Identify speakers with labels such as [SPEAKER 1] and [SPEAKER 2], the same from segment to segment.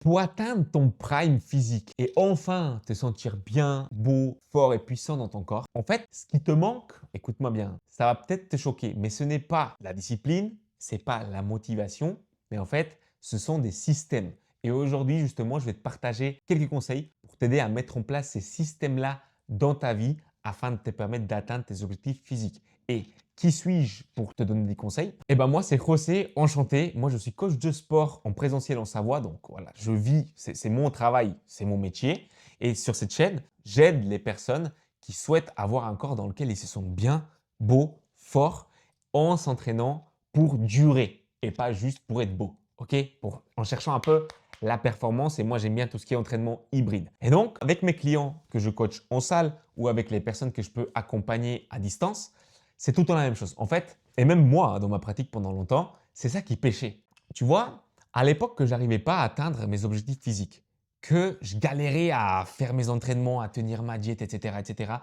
[SPEAKER 1] Pour atteindre ton prime physique et enfin te sentir bien, beau, fort et puissant dans ton corps, en fait, ce qui te manque, écoute-moi bien, ça va peut-être te choquer, mais ce n'est pas la discipline, ce n'est pas la motivation, mais en fait, ce sont des systèmes. Et aujourd'hui, justement, je vais te partager quelques conseils pour t'aider à mettre en place ces systèmes-là dans ta vie afin de te permettre d'atteindre tes objectifs physiques. Et qui suis-je pour te donner des conseils? Eh ben moi, c'est José, enchanté. Moi, je suis coach de sport en présentiel en Savoie. Donc voilà, je vis, c'est mon travail, c'est mon métier. Et sur cette chaîne, j'aide les personnes qui souhaitent avoir un corps dans lequel ils se sentent bien, beau, fort, en s'entraînant pour durer et pas juste pour être beau. OK? En cherchant un peu la performance et moi, j'aime bien tout ce qui est entraînement hybride. Et donc, avec mes clients que je coach en salle ou avec les personnes que je peux accompagner à distance, c'est tout le temps la même chose. En fait, et même moi, dans ma pratique pendant longtemps, c'est ça qui pêchait. Tu vois, à l'époque que j'arrivais pas à atteindre mes objectifs physiques, que je galérais à faire mes entraînements, à tenir ma diète, etc., etc.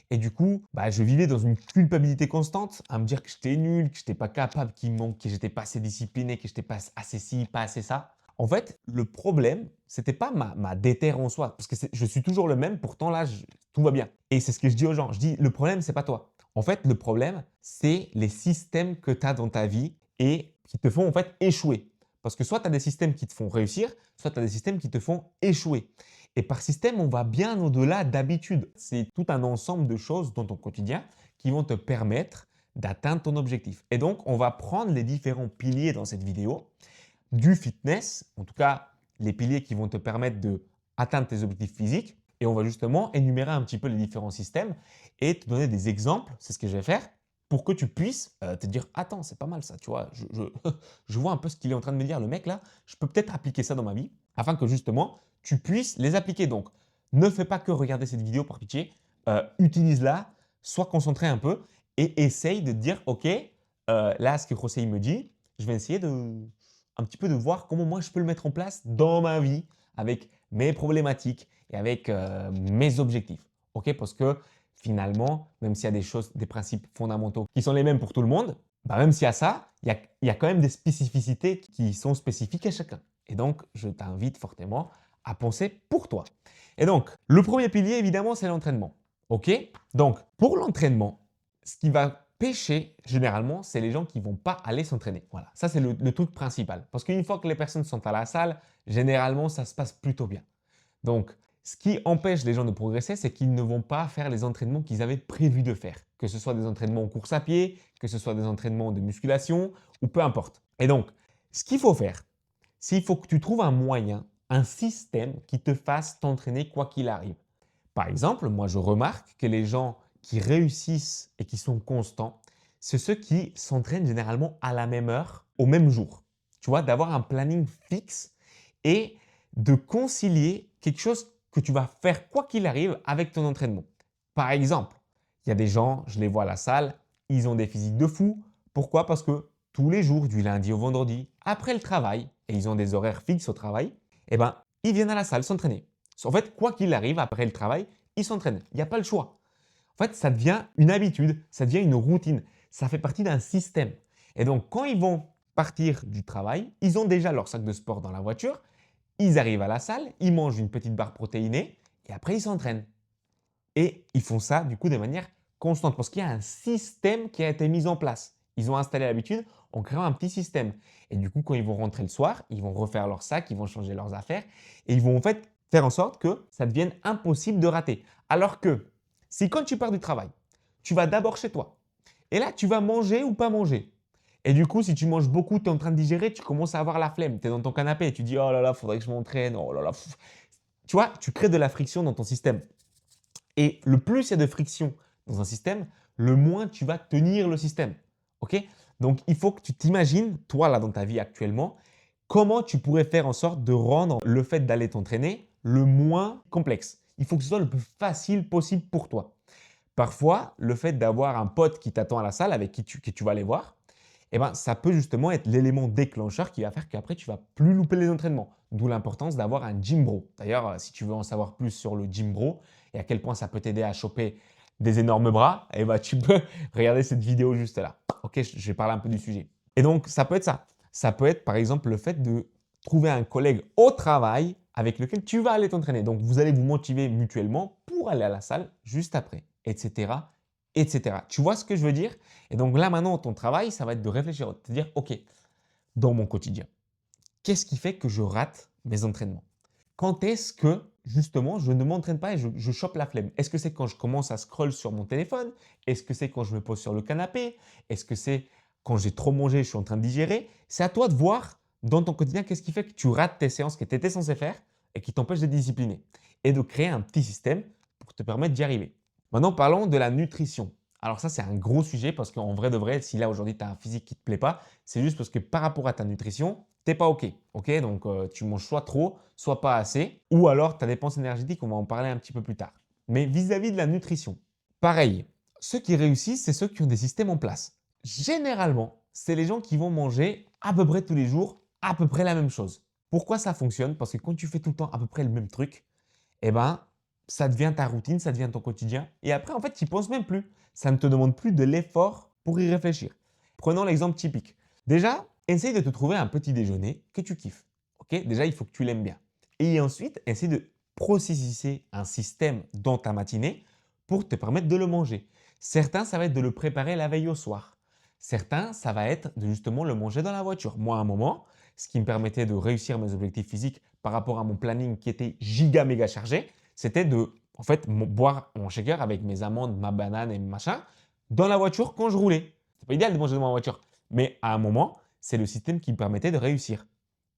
[SPEAKER 1] Et du coup, je vivais dans une culpabilité constante, à me dire que j'étais nul, que j'étais pas capable, qu'il me manque, que j'étais pas assez discipliné, que j'étais pas assez ci, pas assez ça. En fait, le problème, c'était pas ma déterre en soi, parce que je suis toujours le même, pourtant là, tout va bien. Et c'est ce que je dis aux gens. Je dis, le problème, c'est pas toi. En fait, le problème, c'est les systèmes que tu as dans ta vie et qui te font en fait échouer. Parce que soit tu as des systèmes qui te font réussir, soit tu as des systèmes qui te font échouer. Et par système, on va bien au-delà d'habitude. C'est tout un ensemble de choses dans ton quotidien qui vont te permettre d'atteindre ton objectif. Et donc, on va prendre les différents piliers dans cette vidéo du fitness, en tout cas les piliers qui vont te permettre d'atteindre tes objectifs physiques. Et on va justement énumérer un petit peu les différents systèmes et te donner des exemples, c'est ce que je vais faire, pour que tu puisses te dire « Attends, c'est pas mal ça, tu vois, je vois un peu ce qu'il est en train de me dire, le mec là, je peux peut-être appliquer ça dans ma vie, afin que justement, tu puisses les appliquer. » Donc, ne fais pas que regarder cette vidéo par pitié, utilise-la, sois concentré un peu et essaye de te dire « Ok, là, ce que José me dit, je vais essayer un petit peu de voir comment moi je peux le mettre en place dans ma vie avec mes problématiques et avec mes objectifs. Ok? Parce que finalement, même s'il y a des choses, des principes fondamentaux qui sont les mêmes pour tout le monde, même s'il y a ça, il y a quand même des spécificités qui sont spécifiques à chacun. Et donc, je t'invite fortement à penser pour toi. Et donc, le premier pilier, évidemment, c'est l'entraînement. Ok? Donc, pour l'entraînement, ce qui va pêcher, généralement, c'est les gens qui ne vont pas aller s'entraîner. Voilà, ça c'est le truc principal. Parce qu'une fois que les personnes sont à la salle, généralement, ça se passe plutôt bien. Donc, ce qui empêche les gens de progresser, c'est qu'ils ne vont pas faire les entraînements qu'ils avaient prévu de faire. Que ce soit des entraînements en course à pied, que ce soit des entraînements de musculation, ou peu importe. Et donc, ce qu'il faut faire, c'est qu'il faut que tu trouves un moyen, un système qui te fasse t'entraîner quoi qu'il arrive. Par exemple, moi je remarque que les gens qui réussissent et qui sont constants, c'est ceux qui s'entraînent généralement à la même heure, au même jour. Tu vois, d'avoir un planning fixe et de concilier quelque chose que tu vas faire quoi qu'il arrive avec ton entraînement. Par exemple, il y a des gens, je les vois à la salle, ils ont des physiques de fou. Pourquoi? Parce que tous les jours, du lundi au vendredi, après le travail, et ils ont des horaires fixes au travail, ils viennent à la salle s'entraîner. En fait, quoi qu'il arrive après le travail, ils s'entraînent. Il n'y a pas le choix. En fait, ça devient une habitude, ça devient une routine. Ça fait partie d'un système. Et donc, quand ils vont partir du travail, ils ont déjà leur sac de sport dans la voiture, ils arrivent à la salle, ils mangent une petite barre protéinée et après ils s'entraînent. Et ils font ça du coup de manière constante parce qu'il y a un système qui a été mis en place. Ils ont installé l'habitude en créant un petit système. Et du coup, quand ils vont rentrer le soir, ils vont refaire leur sac, ils vont changer leurs affaires et ils vont en fait faire en sorte que ça devienne impossible de rater. Alors que si quand tu pars du travail, tu vas d'abord chez toi et là, tu vas manger ou pas manger. Et du coup, si tu manges beaucoup, tu es en train de digérer, tu commences à avoir la flemme. Tu es dans ton canapé et tu dis « Oh là là, il faudrait que je m'entraîne. Oh là là. » Tu vois, tu crées de la friction dans ton système. Et le plus il y a de friction dans un système, le moins tu vas tenir le système. Ok? Donc, il faut que tu t'imagines, toi là dans ta vie actuellement, comment tu pourrais faire en sorte de rendre le fait d'aller t'entraîner le moins complexe. Il faut que ce soit le plus facile possible pour toi. Parfois, le fait d'avoir un pote qui t'attend à la salle avec qui tu vas aller voir, ça peut justement être l'élément déclencheur qui va faire qu'après, tu vas plus louper les entraînements. D'où l'importance d'avoir un gym bro. D'ailleurs, si tu veux en savoir plus sur le gym bro et à quel point ça peut t'aider à choper des énormes bras, tu peux regarder cette vidéo juste là. Ok, je vais parler un peu du sujet. Et donc, ça peut être ça. Ça peut être par exemple le fait de trouver un collègue au travail avec lequel tu vas aller t'entraîner. Donc, vous allez vous motiver mutuellement pour aller à la salle juste après, etc., etc. Tu vois ce que je veux dire? Et donc là, maintenant, ton travail, ça va être de réfléchir, de te dire, OK, dans mon quotidien, qu'est-ce qui fait que je rate mes entraînements? Quand est-ce que, justement, je ne m'entraîne pas et je chope la flemme? Est-ce que c'est quand je commence à scroll sur mon téléphone? Est-ce que c'est quand je me pose sur le canapé? Est-ce que c'est quand j'ai trop mangé, je suis en train de digérer? C'est à toi de voir dans ton quotidien qu'est-ce qui fait que tu rates tes séances que tu étais censé faire et qui t'empêchent de discipliner et de créer un petit système pour te permettre d'y arriver. Maintenant, parlons de la nutrition. Alors ça, c'est un gros sujet parce qu'en vrai de vrai, si là aujourd'hui tu as un physique qui ne te plaît pas, c'est juste parce que par rapport à ta nutrition, tu n'es pas OK. OK, donc tu manges soit trop, soit pas assez, ou alors ta dépense énergétique, on va en parler un petit peu plus tard. Mais vis-à-vis de la nutrition, pareil, ceux qui réussissent, c'est ceux qui ont des systèmes en place. Généralement, c'est les gens qui vont manger à peu près tous les jours, à peu près la même chose. Pourquoi ça fonctionne? Parce que quand tu fais tout le temps à peu près le même truc, eh ben, ça devient ta routine, ça devient ton quotidien. Et après, en fait, tu n'y penses même plus. Ça ne te demande plus de l'effort pour y réfléchir. Prenons l'exemple typique. Déjà, essaye de te trouver un petit déjeuner que tu kiffes. Ok? Déjà, il faut que tu l'aimes bien. Et ensuite, essaye de processer un système dans ta matinée pour te permettre de le manger. Certains, ça va être de le préparer la veille au soir. Certains, ça va être de justement le manger dans la voiture. Moi, à un moment, ce qui me permettait de réussir mes objectifs physiques par rapport à mon planning qui était giga méga chargé, c'était de en fait boire mon shaker avec mes amandes, ma banane et machin dans la voiture quand je roulais. C'est pas idéal de manger dans ma voiture, mais à un moment, c'est le système qui me permettait de réussir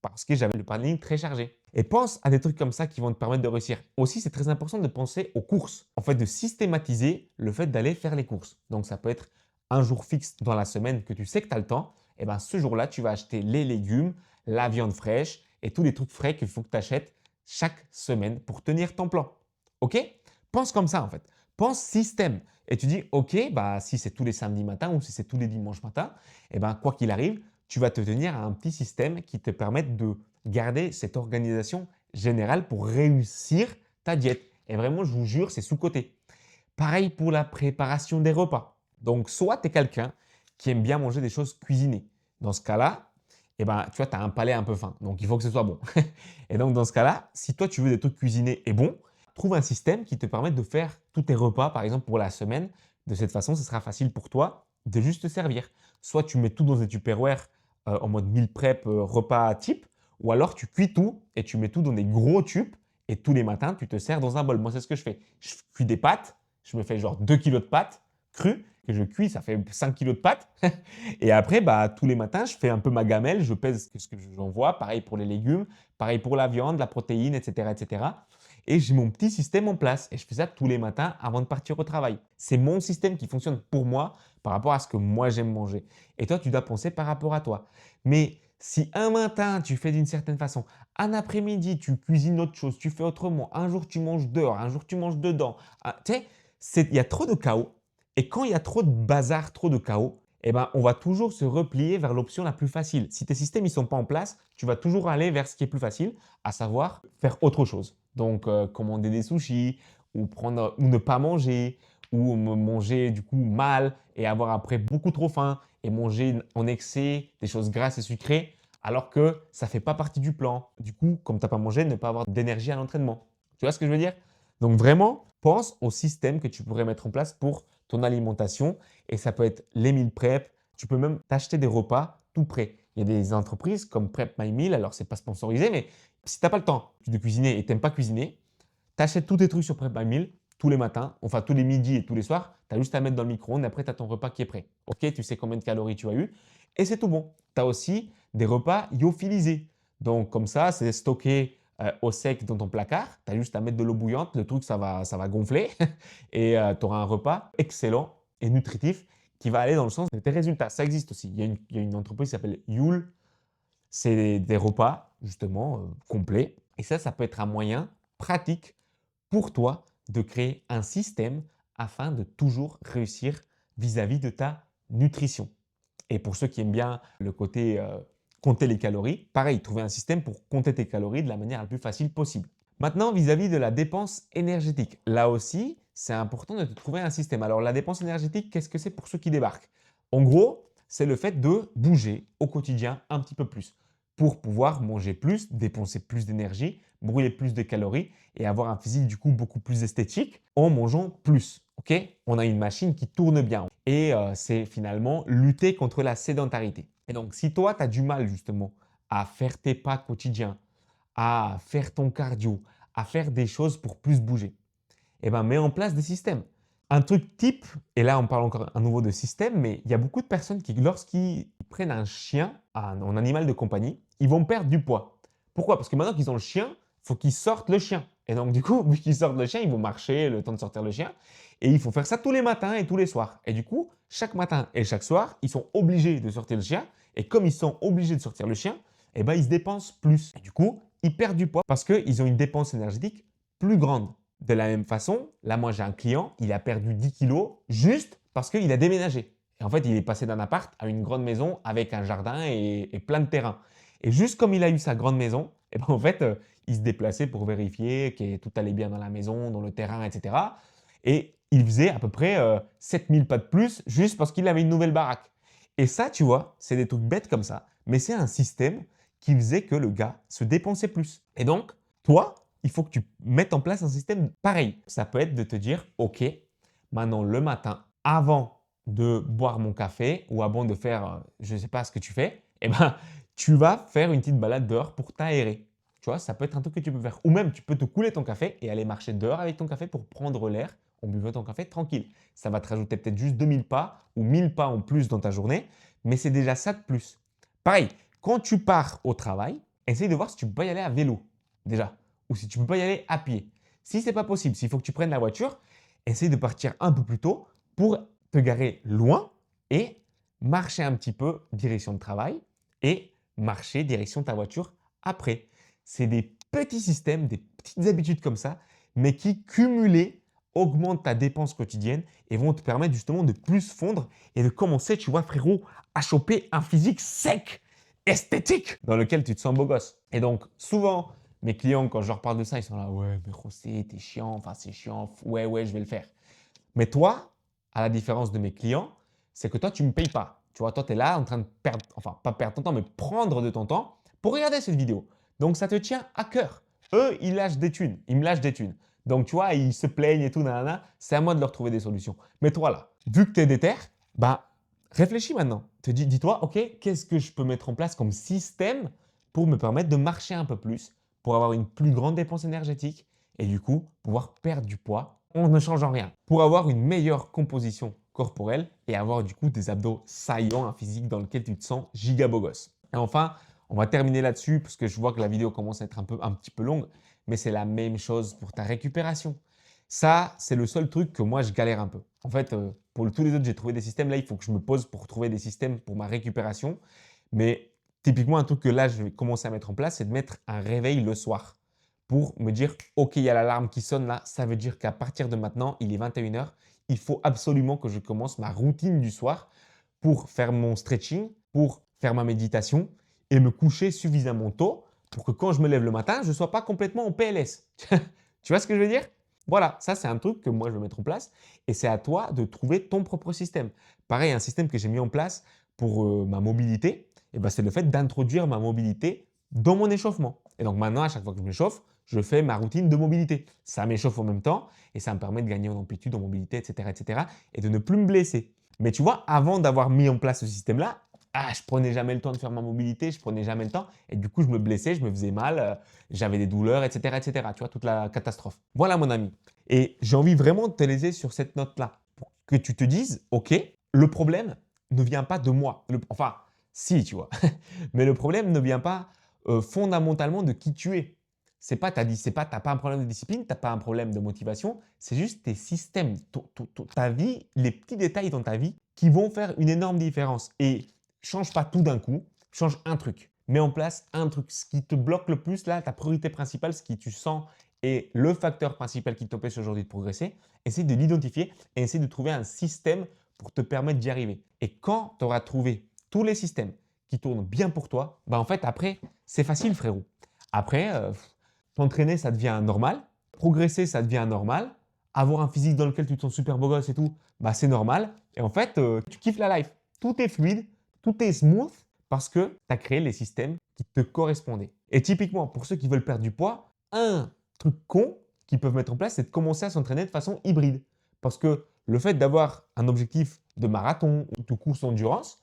[SPEAKER 1] parce que j'avais le planning très chargé. Et pense à des trucs comme ça qui vont te permettre de réussir. Aussi, c'est très important de penser aux courses. En fait, de systématiser le fait d'aller faire les courses. Donc, ça peut être un jour fixe dans la semaine que tu sais que tu as le temps. Et bien, ce jour-là, tu vas acheter les légumes, la viande fraîche et tous les trucs frais qu'il faut que tu achètes chaque semaine pour tenir ton plan. OK? Pense comme ça en fait. Pense système. Et tu dis, OK, bah, si c'est tous les samedis matins ou si c'est tous les dimanches matins, eh ben, quoi qu'il arrive, tu vas te tenir à un petit système qui te permette de garder cette organisation générale pour réussir ta diète. Et vraiment, je vous jure, c'est sous-coté. Pareil pour la préparation des repas. Donc, soit tu es quelqu'un qui aime bien manger des choses cuisinées. Dans ce cas-là, eh ben, tu vois, tu as un palais un peu fin. Donc, il faut que ce soit bon. Et donc, dans ce cas-là, si toi, tu veux des trucs cuisinés et bons, trouve un système qui te permette de faire tous tes repas, par exemple, pour la semaine. De cette façon, ce sera facile pour toi de juste te servir. Soit tu mets tout dans un Tupperware en mode meal prep repas type, ou alors tu cuis tout et tu mets tout dans des gros tubes et tous les matins, tu te sers dans un bol. Moi, c'est ce que je fais. Je cuis des pâtes, je me fais genre 2 kilos de pâtes crues que je cuis, ça fait 5 kilos de pâtes. Et après, bah, tous les matins, je fais un peu ma gamelle, je pèse ce que j'envoie. Pareil pour les légumes, pareil pour la viande, la protéine, etc. etc. Et j'ai mon petit système en place et je fais ça tous les matins avant de partir au travail. C'est mon système qui fonctionne pour moi par rapport à ce que moi j'aime manger. Et toi, tu dois penser par rapport à toi. Mais si un matin, tu fais d'une certaine façon, un après-midi, tu cuisines autre chose, tu fais autrement, un jour tu manges dehors, un jour tu manges dedans, tu sais, il y a trop de chaos. Et quand il y a trop de bazar, trop de chaos, eh ben, on va toujours se replier vers l'option la plus facile. Si tes systèmes ne sont pas en place, tu vas toujours aller vers ce qui est plus facile, à savoir faire autre chose. Donc, commander des sushis ou, ou ne pas manger ou manger du coup mal et avoir après beaucoup trop faim et manger en excès des choses grasses et sucrées alors que ça ne fait pas partie du plan. Du coup, comme tu n'as pas mangé, ne pas avoir d'énergie à l'entraînement. Tu vois ce que je veux dire? Donc vraiment, pense au système que tu pourrais mettre en place pour ton alimentation et ça peut être les meal prep. Tu peux même t'acheter des repas tout prêts. Il y a des entreprises comme Prep My Meal, alors c'est pas sponsorisé, mais si tu n'as pas le temps de cuisiner et tu n'aimes pas cuisiner, tu achètes tous tes trucs sur Prep My Meal tous les matins, enfin tous les midis et tous les soirs. Tu as juste à mettre dans le micro-ondes et après tu as ton repas qui est prêt. Ok, tu sais combien de calories tu as eu et c'est tout bon. Tu as aussi des repas lyophilisés. Donc comme ça, c'est stocké au sec dans ton placard. Tu as juste à mettre de l'eau bouillante, le truc ça va gonfler et tu auras un repas excellent et nutritif qui va aller dans le sens de tes résultats. Ça existe aussi. Il y a une entreprise qui s'appelle Youle. C'est des repas justement complets. Et ça peut être un moyen pratique pour toi de créer un système afin de toujours réussir vis-à-vis de ta nutrition. Et pour ceux qui aiment bien le côté compter les calories, pareil, trouver un système pour compter tes calories de la manière la plus facile possible. Maintenant, vis-à-vis de la dépense énergétique, là aussi, c'est important de te trouver un système. Alors, la dépense énergétique, qu'est-ce que c'est pour ceux qui débarquent? En gros, c'est le fait de bouger au quotidien un petit peu plus. pour pouvoir manger plus, dépenser plus d'énergie, brûler plus de calories et avoir un physique du coup beaucoup plus esthétique en mangeant plus. Ok? On a une machine qui tourne bien et c'est finalement lutter contre la sédentarité. Et donc, si toi, tu as du mal justement à faire tes pas quotidiens, à faire ton cardio, à faire des choses pour plus bouger, eh ben, mets en place des systèmes. Un truc type, et là on parle encore à nouveau de système, mais il y a beaucoup de personnes qui, lorsqu'ils prennent un chien, un animal de compagnie, ils vont perdre du poids. Pourquoi? Parce que maintenant qu'ils ont le chien, il faut qu'ils sortent le chien. Et donc du coup, vu qu'ils sortent le chien, ils vont marcher le temps de sortir le chien. Et il faut faire ça tous les matins et tous les soirs. Et du coup, chaque matin et chaque soir, ils sont obligés de sortir le chien. Et comme ils sont obligés de sortir le chien, eh ben, ils se dépensent plus. Et du coup, ils perdent du poids parce qu'ils ont une dépense énergétique plus grande. De la même façon, là, moi, j'ai un client, il a perdu 10 kilos juste parce qu'il a déménagé. Et en fait, il est passé d'un appart à une grande maison avec un jardin et plein de terrain. Et juste comme il a eu sa grande maison, et ben en fait, il se déplaçait pour vérifier que tout allait bien dans la maison, dans le terrain, etc. Et il faisait à peu près 7000 pas de plus juste parce qu'il avait une nouvelle baraque. Et ça, tu vois, c'est des trucs bêtes comme ça, mais c'est un système qui faisait que le gars se dépensait plus. Et donc, toi, il faut que tu mettes en place un système pareil. Ça peut être de te dire, OK, maintenant le matin, avant de boire mon café ou avant de faire, je ne sais pas ce que tu fais, eh ben, tu vas faire une petite balade dehors pour t'aérer. Tu vois, ça peut être un truc que tu peux faire. Ou même, tu peux te couler ton café et aller marcher dehors avec ton café pour prendre l'air en buvant ton café tranquille. Ça va te rajouter peut-être juste 2000 pas ou 1000 pas en plus dans ta journée, mais c'est déjà ça de plus. Pareil, quand tu pars au travail, essaye de voir si tu peux pas y aller à vélo déjà ou si tu peux pas y aller à pied. Si ce n'est pas possible, s'il faut que tu prennes la voiture, essaye de partir un peu plus tôt pour te garer loin et marcher un petit peu direction de travail et marcher direction ta voiture après. C'est des petits systèmes, des petites habitudes comme ça, mais qui cumulés augmentent ta dépense quotidienne et vont te permettre justement de plus fondre et de commencer, tu vois frérot, à choper un physique sec, esthétique, dans lequel tu te sens beau gosse. Et donc souvent, mes clients, quand je leur parle de ça, ils sont là, ouais, mais José, t'es chiant, enfin c'est chiant, ouais, je vais le faire. Mais toi, à la différence de mes clients, c'est que toi, tu ne me payes pas. Tu vois, toi, tu es là en train de perdre, enfin, pas perdre ton temps, mais prendre de ton temps pour regarder cette vidéo. Donc, ça te tient à cœur. Eux, ils lâchent des thunes, ils me lâchent des thunes. Donc, tu vois, ils se plaignent et tout, nanana. C'est à moi de leur trouver des solutions. Mais toi, là, vu que tu es déter, bah, réfléchis maintenant. Dis-toi, OK, qu'est-ce que je peux mettre en place comme système pour me permettre de marcher un peu plus, pour avoir une plus grande dépense énergétique et du coup, pouvoir perdre du poids en ne changeant rien. Pour avoir une meilleure composition corporelle et avoir du coup des abdos saillants, un physique dans lequel tu te sens giga beau gosse. Et enfin, on va terminer là-dessus parce que je vois que la vidéo commence à être un petit peu longue, mais c'est la même chose pour ta récupération. Ça, c'est le seul truc que moi, je galère un peu. En fait, pour tous les autres, j'ai trouvé des systèmes. Là, il faut que je me pose pour trouver des systèmes pour ma récupération. Mais typiquement, un truc que là, je vais commencer à mettre en place, c'est de mettre un réveil le soir pour me dire, OK, il y a l'alarme qui sonne là, ça veut dire qu'à partir de maintenant, il est 21 h, il faut absolument que je commence ma routine du soir pour faire mon stretching, pour faire ma méditation et me coucher suffisamment tôt pour que quand je me lève le matin, je ne sois pas complètement en PLS. Tu vois ce que je veux dire? Voilà, ça c'est un truc que moi je vais mettre en place et c'est à toi de trouver ton propre système. Pareil, un système que j'ai mis en place pour ma mobilité, eh ben, c'est le fait d'introduire ma mobilité dans mon échauffement. Et donc maintenant, à chaque fois que je m'échauffe, je fais ma routine de mobilité. Ça m'échauffe en même temps et ça me permet de gagner en amplitude, en mobilité, etc. et de ne plus me blesser. Mais tu vois, avant d'avoir mis en place ce système-là, je prenais jamais le temps de faire ma mobilité, je prenais jamais le temps et du coup, je me blessais, je me faisais mal, j'avais des douleurs, etc. Tu vois, toute la catastrophe. Voilà mon ami. Et j'ai envie vraiment de te laisser sur cette note-là pour que tu te dises, OK, le problème ne vient pas de moi. Enfin, si, tu vois. Mais le problème ne vient pas fondamentalement de qui tu es. T'as pas un problème de discipline, tu n'as pas un problème de motivation, c'est juste tes systèmes, ta vie, les petits détails dans ta vie qui vont faire une énorme différence. Et change pas tout d'un coup, change un truc. Mets en place un truc. Ce qui te bloque le plus, là, ta priorité principale, ce qui tu sens est le facteur principal qui t'empêche aujourd'hui de progresser, essaye de l'identifier et essaye de trouver un système pour te permettre d'y arriver. Et quand tu auras trouvé tous les systèmes qui tournent bien pour toi, bah en fait, après, c'est facile, frérot. Après, t'entraîner, ça devient normal. Progresser, ça devient normal. Avoir un physique dans lequel tu te sens super beau gosse et tout, bah c'est normal. Et en fait, tu kiffes la life. Tout est fluide, tout est smooth parce que tu as créé les systèmes qui te correspondait. Et typiquement, pour ceux qui veulent perdre du poids, un truc con qu'ils peuvent mettre en place, c'est de commencer à s'entraîner de façon hybride. Parce que le fait d'avoir un objectif de marathon ou de course endurance,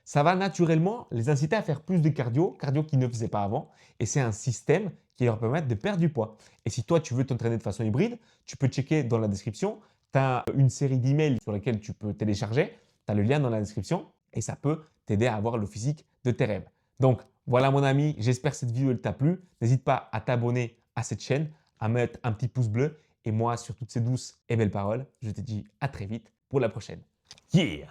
[SPEAKER 1] ça va naturellement les inciter à faire plus de cardio qu'ils ne faisaient pas avant. Et c'est un système qui leur permet de perdre du poids. Et si toi, tu veux t'entraîner de façon hybride, tu peux checker dans la description. Tu as une série d'emails sur lesquels tu peux télécharger. Tu as le lien dans la description et ça peut t'aider à avoir le physique de tes rêves. Donc, voilà mon ami, j'espère que cette vidéo t'a plu. N'hésite pas à t'abonner à cette chaîne, à mettre un petit pouce bleu. Et moi, sur toutes ces douces et belles paroles, je te dis à très vite pour la prochaine. Yeah!